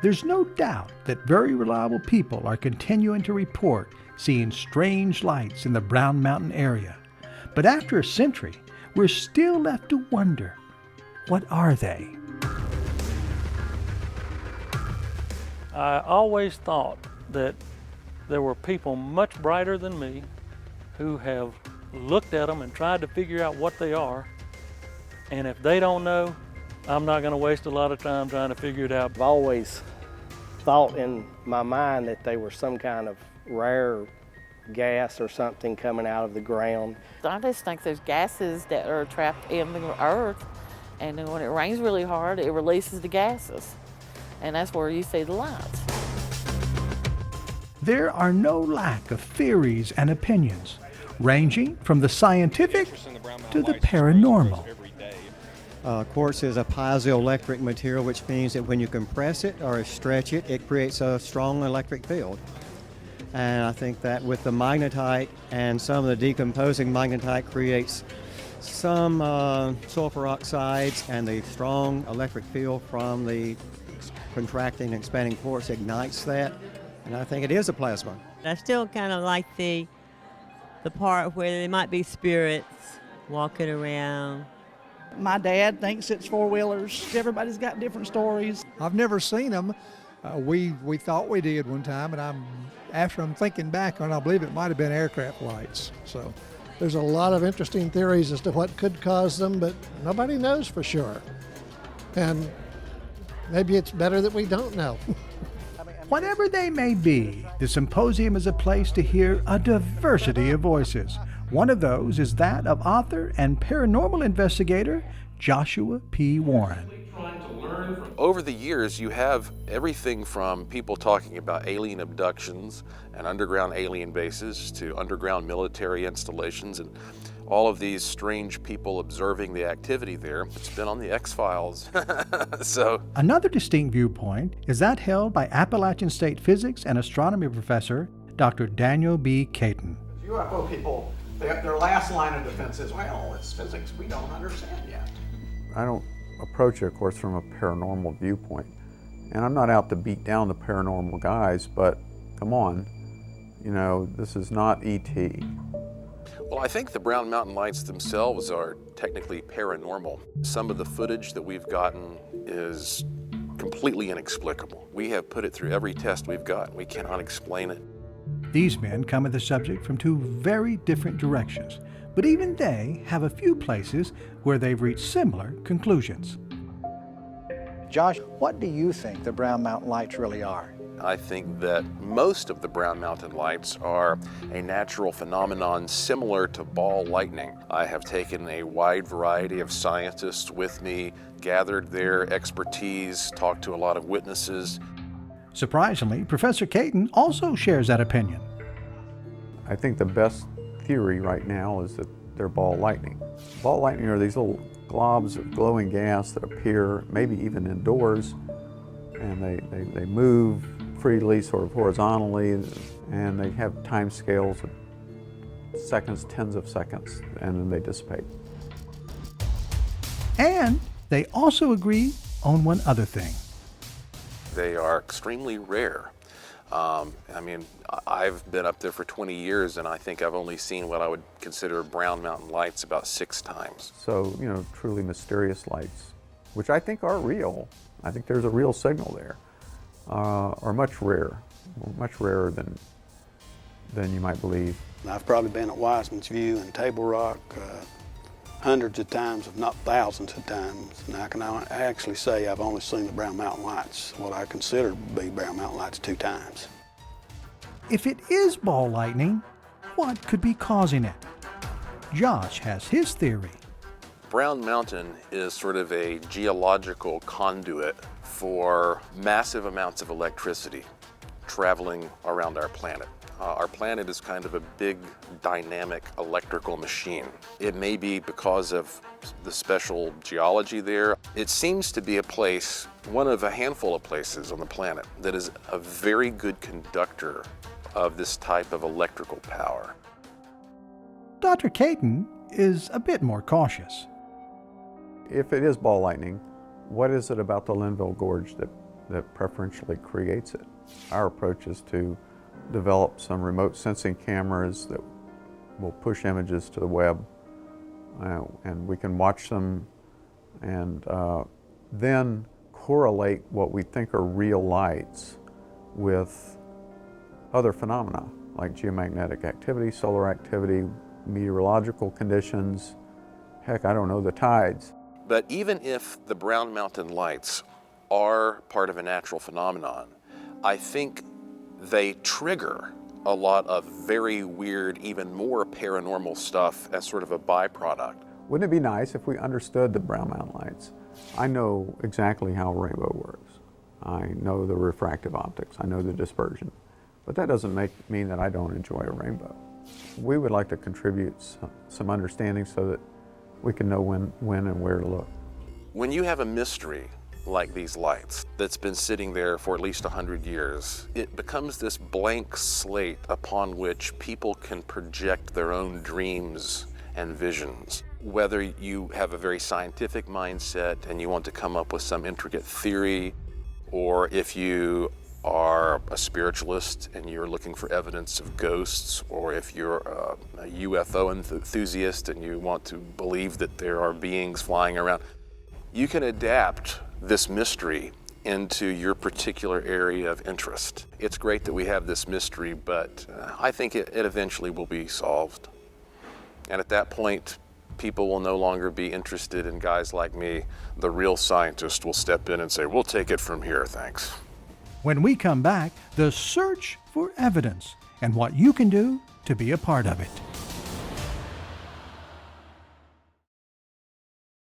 There's no doubt that very reliable people are continuing to report seeing strange lights in the Brown Mountain area. But after a century, we're still left to wonder, what are they? I always thought that there were people much brighter than me who have looked at them and tried to figure out what they are. And if they don't know, I'm not going to waste a lot of time trying to figure it out. I've always thought in my mind that they were some kind of rare gas or something coming out of the ground. I just think there's gases that are trapped in the earth, and then when it rains really hard, it releases the gases. And that's where you see the lights. There are no lack of theories and opinions, ranging from the scientific to the paranormal. Quartz is a piezoelectric material, which means that when you compress it or stretch it, it creates a strong electric field. And I think that with the magnetite and some of the decomposing magnetite creates some sulfur oxides, and the strong electric field from the contracting and expanding quartz ignites that, and I think it is a plasma. I still kind of like the part where there might be spirits walking around. My dad thinks it's four-wheelers. Everybody's got different stories. I've never seen them. We thought we did one time, and after I'm thinking back on it, I believe it might have been aircraft lights. So there's a lot of interesting theories as to what could cause them, but nobody knows for sure. And maybe it's better that we don't know. Whatever they may be, the symposium is a place to hear a diversity of voices. One of those is that of author and paranormal investigator Joshua P. Warren. Over the years, you have everything from people talking about alien abductions and underground alien bases to underground military installations and all of these strange people observing the activity there. It's been on the X-Files. Another distinct viewpoint is that held by Appalachian State Physics and Astronomy professor Dr. Daniel B. Caton. UFO people, their last line of defense is, well, it's physics we don't understand yet. I don't approach it, of course, from a paranormal viewpoint. And I'm not out to beat down the paranormal guys, but come on, this is not E.T. Well, I think the Brown Mountain Lights themselves are technically paranormal. Some of the footage that we've gotten is completely inexplicable. We have put it through every test we've got. We cannot explain it. These men come at the subject from two very different directions, but even they have a few places where they've reached similar conclusions. Josh, what do you think the Brown Mountain Lights really are? I think that most of the Brown Mountain Lights are a natural phenomenon similar to ball lightning. I have taken a wide variety of scientists with me, gathered their expertise, talked to a lot of witnesses. Surprisingly, Professor Caton also shares that opinion. I think the best theory right now is that they're ball lightning. Ball lightning are these little globs of glowing gas that appear maybe even indoors, and they move freely, sort of horizontally, and they have time scales of seconds, tens of seconds, and then they dissipate. And they also agree on one other thing. They are extremely rare. I've been up there for 20 years, and I think I've only seen what I would consider Brown Mountain Lights about 6 times. So, truly mysterious lights, which I think are real. I think there's a real signal there, are much rarer than you might believe. I've probably been at Wiseman's View and Table Rock hundreds of times, if not thousands of times, and I can actually say I've only seen the Brown Mountain Lights, what I consider to be Brown Mountain Lights, 2 times. If it is ball lightning, what could be causing it? Josh has his theory. Brown Mountain is sort of a geological conduit for massive amounts of electricity traveling around our planet. Our planet is kind of a big, dynamic electrical machine. It may be because of the special geology there. It seems to be a place, one of a handful of places on the planet, that is a very good conductor of this type of electrical power. Dr. Caton is a bit more cautious. If it is ball lightning, what is it about the Linville Gorge that that preferentially creates it. Our approach is to develop some remote sensing cameras that will push images to the web, and we can watch them and then correlate what we think are real lights with other phenomena like geomagnetic activity, solar activity, meteorological conditions, heck, I don't know, the tides. But even if the Brown Mountain Lights are part of a natural phenomenon, I think they trigger a lot of very weird, even more paranormal stuff as sort of a byproduct. Wouldn't it be nice if we understood the Brown Mountain Lights? I know exactly how a rainbow works. I know the refractive optics. I know the dispersion. But that doesn't mean that I don't enjoy a rainbow. We would like to contribute some understanding so that we can know when and where to look. When you have a mystery like these lights that's been sitting there for at least 100 years, it becomes this blank slate upon which people can project their own dreams and visions. Whether you have a very scientific mindset and you want to come up with some intricate theory, or if you are a spiritualist and you're looking for evidence of ghosts, or if you're a UFO enthusiast and you want to believe that there are beings flying around, you can adapt this mystery into your particular area of interest. It's great that we have this mystery, but I think it eventually will be solved. And at that point, people will no longer be interested in guys like me. The real scientist will step in and say, we'll take it from here, thanks. When we come back, the search for evidence and what you can do to be a part of it.